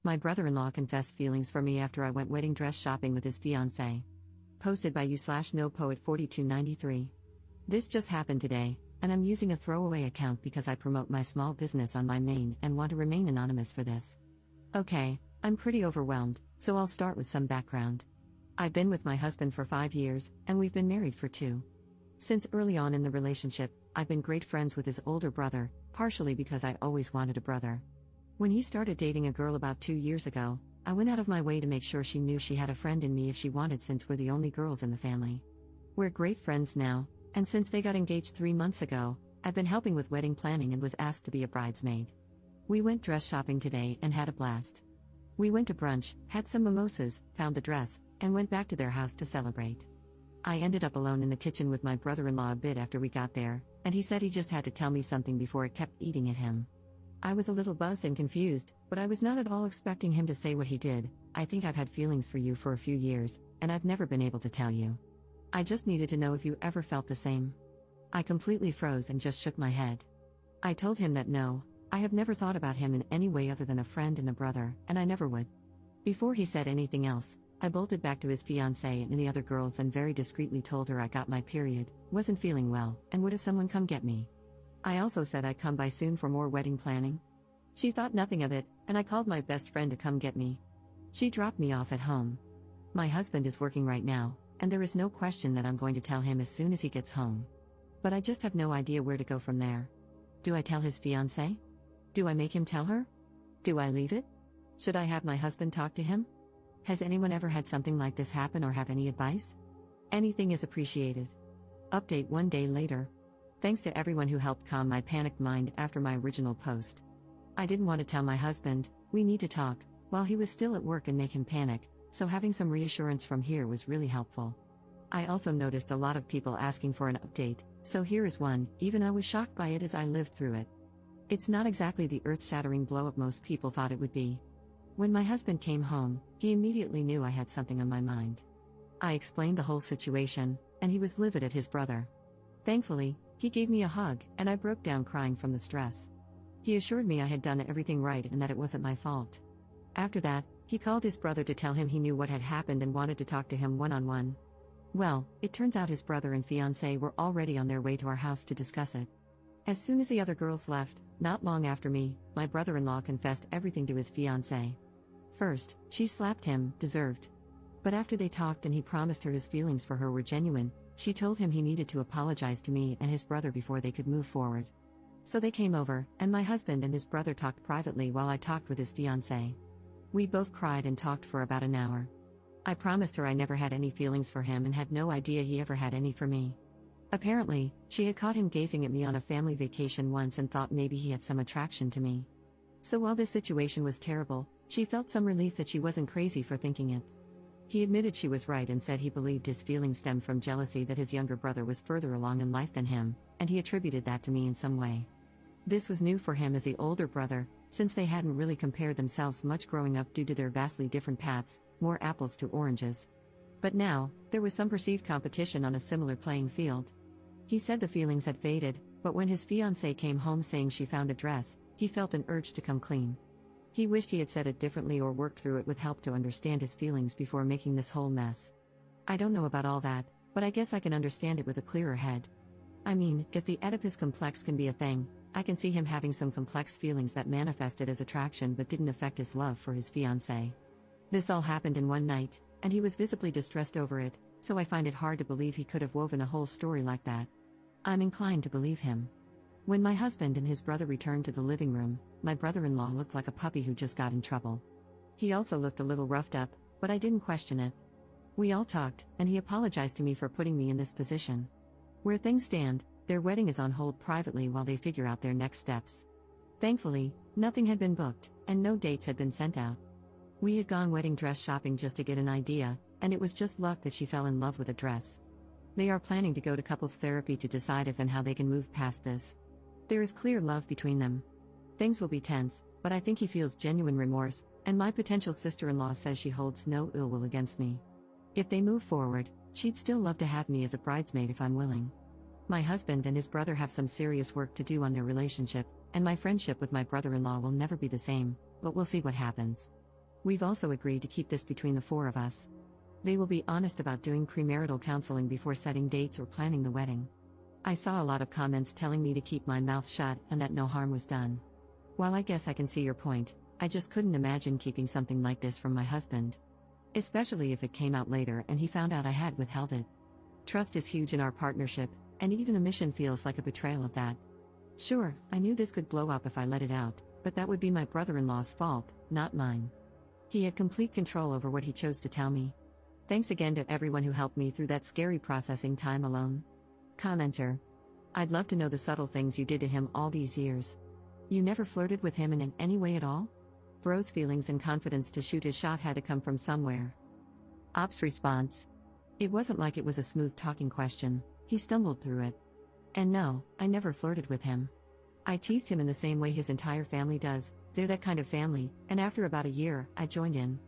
My brother-in-law confessed feelings for me after I went wedding dress shopping with his fiancée. Posted by you/NoPoet4293. This just happened today, and I'm using a throwaway account because I promote my small business on my main and want to remain anonymous for this. Okay, I'm pretty overwhelmed, so I'll start with some background. I've been with my husband for 5 years, and we've been married for 2. Since early on in the relationship, I've been great friends with his older brother, partially because I always wanted a brother. When he started dating a girl about 2 years ago, I went out of my way to make sure she knew she had a friend in me if she wanted, since we're the only girls in the family. We're great friends now, and since they got engaged 3 months ago, I've been helping with wedding planning and was asked to be a bridesmaid. We went dress shopping today and had a blast. We went to brunch, had some mimosas, found the dress, and went back to their house to celebrate. I ended up alone in the kitchen with my brother-in-law a bit after we got there, and he said he just had to tell me something before it kept eating at him. I was a little buzzed and confused, but I was not at all expecting him to say what he did. I think I've had feelings for you for a few years, and I've never been able to tell you. I just needed to know if you ever felt the same. I completely froze and just shook my head. I told him that no, I have never thought about him in any way other than a friend and a brother, and I never would. Before he said anything else, I bolted back to his fiancée and the other girls and very discreetly told her I got my period, wasn't feeling well, and would have someone come get me. I also said I'd come by soon for more wedding planning. She thought nothing of it, and I called my best friend to come get me. She dropped me off at home. My husband is working right now, and there is no question that I'm going to tell him as soon as he gets home. But I just have no idea where to go from there. Do I tell his fiancée? Do I make him tell her? Do I leave it? Should I have my husband talk to him? Has anyone ever had something like this happen or have any advice? Anything is appreciated. Update 1 day later. Thanks to everyone who helped calm my panicked mind after my original post. I didn't want to tell my husband, we need to talk, while he was still at work and make him panic, so having some reassurance from here was really helpful. I also noticed a lot of people asking for an update, so here is one, even I was shocked by it as I lived through it. It's not exactly the earth-shattering blow-up most people thought it would be. When my husband came home, he immediately knew I had something on my mind. I explained the whole situation, and he was livid at his brother. Thankfully, he gave me a hug, and I broke down crying from the stress. He assured me I had done everything right and that it wasn't my fault. After that, he called his brother to tell him he knew what had happened and wanted to talk to him one-on-one. Well, it turns out his brother and fiancé were already on their way to our house to discuss it. As soon as the other girls left, not long after me, my brother-in-law confessed everything to his fiancée. First, she slapped him, deserved. But after they talked and he promised her his feelings for her were genuine, she told him he needed to apologize to me and his brother before they could move forward. So they came over, and my husband and his brother talked privately while I talked with his fiancée. We both cried and talked for about an hour. I promised her I never had any feelings for him and had no idea he ever had any for me. Apparently, she had caught him gazing at me on a family vacation once and thought maybe he had some attraction to me. So while this situation was terrible, she felt some relief that she wasn't crazy for thinking it. He admitted she was right and said he believed his feelings stemmed from jealousy that his younger brother was further along in life than him, and he attributed that to me in some way. This was new for him as the older brother, since they hadn't really compared themselves much growing up due to their vastly different paths, more apples to oranges. But now, there was some perceived competition on a similar playing field. He said the feelings had faded, but when his fiancée came home saying she found a dress, he felt an urge to come clean. He wished he had said it differently or worked through it with help to understand his feelings before making this whole mess. I don't know about all that, but I guess I can understand it with a clearer head. I mean, if the Oedipus complex can be a thing, I can see him having some complex feelings that manifested as attraction but didn't affect his love for his fiancée. This all happened in one night, and he was visibly distressed over it, so I find it hard to believe he could have woven a whole story like that. I'm inclined to believe him. When my husband and his brother returned to the living room, my brother-in-law looked like a puppy who just got in trouble. He also looked a little roughed up, but I didn't question it. We all talked, and he apologized to me for putting me in this position. Where things stand, their wedding is on hold privately while they figure out their next steps. Thankfully, nothing had been booked, and no dates had been sent out. We had gone wedding dress shopping just to get an idea, and it was just luck that she fell in love with a dress. They are planning to go to couples therapy to decide if and how they can move past this. There is clear love between them. Things will be tense, but I think he feels genuine remorse, and my potential sister-in-law says she holds no ill will against me. If they move forward, she'd still love to have me as a bridesmaid if I'm willing. My husband and his brother have some serious work to do on their relationship, and my friendship with my brother-in-law will never be the same, but we'll see what happens. We've also agreed to keep this between the four of us. They will be honest about doing premarital counseling before setting dates or planning the wedding. I saw a lot of comments telling me to keep my mouth shut and that no harm was done. While I guess I can see your point, I just couldn't imagine keeping something like this from my husband. Especially if it came out later and he found out I had withheld it. Trust is huge in our partnership, and even omission feels like a betrayal of that. Sure, I knew this could blow up if I let it out, but that would be my brother-in-law's fault, not mine. He had complete control over what he chose to tell me. Thanks again to everyone who helped me through that scary processing time alone. Commenter. I'd love to know the subtle things you did to him all these years. You never flirted with him in any way at all? Bro's feelings and confidence to shoot his shot had to come from somewhere. Op's response. It wasn't like it was a smooth talking question, he stumbled through it. And no, I never flirted with him. I teased him in the same way his entire family does, they're that kind of family, and after about a year, I joined in.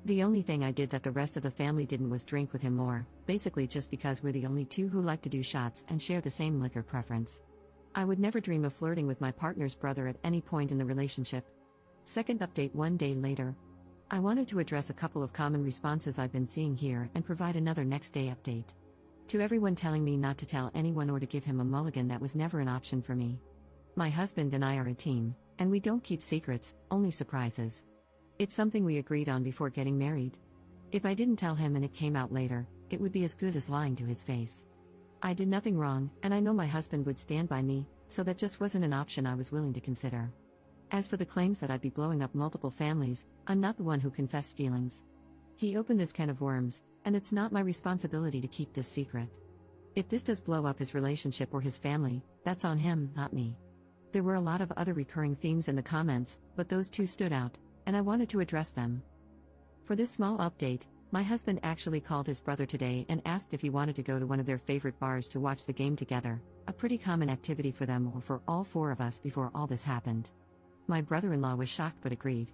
The only thing I did that the rest of the family didn't was drink with him more, basically just because we're the only two who like to do shots and share the same liquor preference. I would never dream of flirting with my partner's brother at any point in the relationship. Second update 1 day later. I wanted to address a couple of common responses I've been seeing here and provide another next day update. To everyone telling me not to tell anyone or to give him a mulligan, that was never an option for me. My husband and I are a team, and we don't keep secrets, only surprises. It's something we agreed on before getting married. If I didn't tell him and it came out later, it would be as good as lying to his face. I did nothing wrong, and I know my husband would stand by me, so that just wasn't an option I was willing to consider. As for the claims that I'd be blowing up multiple families, I'm not the one who confessed feelings. He opened this can of worms, and it's not my responsibility to keep this secret. If this does blow up his relationship or his family, that's on him, not me. There were a lot of other recurring themes in the comments, but those two stood out, and I wanted to address them. For this small update, my husband actually called his brother today and asked if he wanted to go to one of their favorite bars to watch the game together, a pretty common activity for them or for all four of us before all this happened. My brother-in-law was shocked but agreed.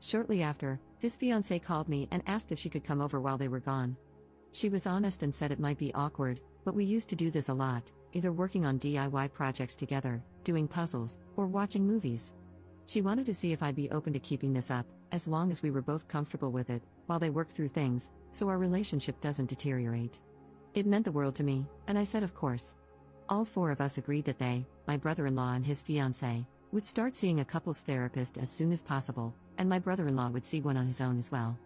Shortly after, his fiancée called me and asked if she could come over while they were gone. She was honest and said it might be awkward, but we used to do this a lot, either working on DIY projects together, doing puzzles, or watching movies. She wanted to see if I'd be open to keeping this up, as long as we were both comfortable with it, while they worked through things, so our relationship doesn't deteriorate. It meant the world to me, and I said of course. All four of us agreed that they, my brother-in-law and his fiancée, would start seeing a couples therapist as soon as possible, and my brother-in-law would see one on his own as well.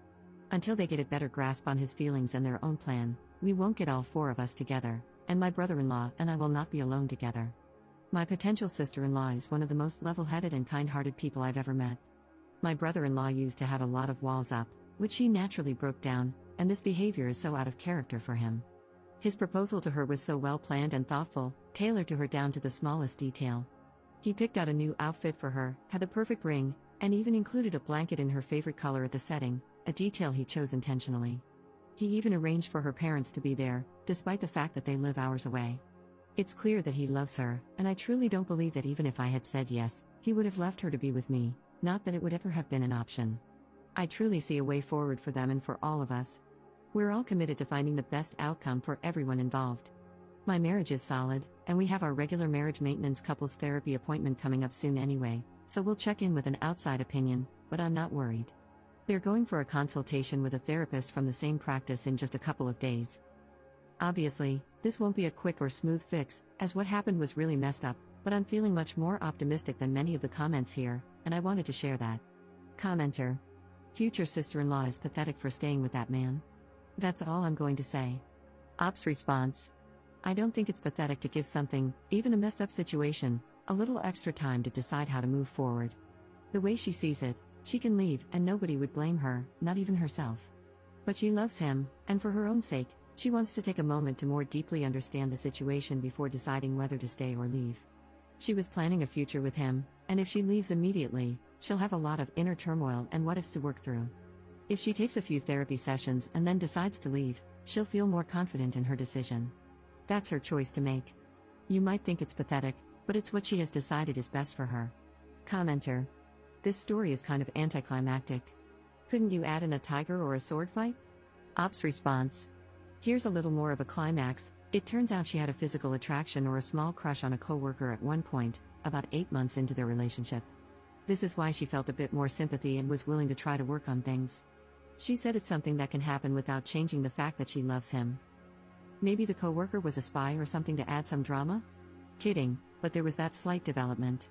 Until they get a better grasp on his feelings and their own plan, we won't get all four of us together, and my brother-in-law and I will not be alone together. My potential sister-in-law is one of the most level-headed and kind-hearted people I've ever met. My brother-in-law used to have a lot of walls up, which he naturally broke down, and this behavior is so out of character for him. His proposal to her was so well-planned and thoughtful, tailored to her down to the smallest detail. He picked out a new outfit for her, had the perfect ring, and even included a blanket in her favorite color at the setting, a detail he chose intentionally. He even arranged for her parents to be there, despite the fact that they live hours away. It's clear that he loves her, and I truly don't believe that even if I had said yes, he would have left her to be with me, not that it would ever have been an option. I truly see a way forward for them and for all of us. We're all committed to finding the best outcome for everyone involved. My marriage is solid, and we have our regular marriage maintenance couples therapy appointment coming up soon anyway, so we'll check in with an outside opinion, but I'm not worried. They're going for a consultation with a therapist from the same practice in just a couple of days. Obviously, this won't be a quick or smooth fix, as what happened was really messed up, but I'm feeling much more optimistic than many of the comments here, and I wanted to share that. Commenter. Future sister-in-law is pathetic for staying with that man. That's all I'm going to say. Op's response. I don't think it's pathetic to give something, even a messed up situation, a little extra time to decide how to move forward. The way she sees it, she can leave and nobody would blame her, not even herself. But she loves him, and for her own sake, she wants to take a moment to more deeply understand the situation before deciding whether to stay or leave. She was planning a future with him, and if she leaves immediately, she'll have a lot of inner turmoil and what-ifs to work through. If she takes a few therapy sessions and then decides to leave, she'll feel more confident in her decision. That's her choice to make. You might think it's pathetic, but it's what she has decided is best for her. Commenter. This story is kind of anticlimactic. Couldn't you add in a tiger or a sword fight? Op's response. Here's a little more of a climax. It turns out she had a physical attraction or a small crush on a coworker at one point, about 8 months into their relationship. This is why she felt a bit more sympathy and was willing to try to work on things. She said it's something that can happen without changing the fact that she loves him. Maybe the coworker was a spy or something to add some drama? Kidding, but there was that slight development.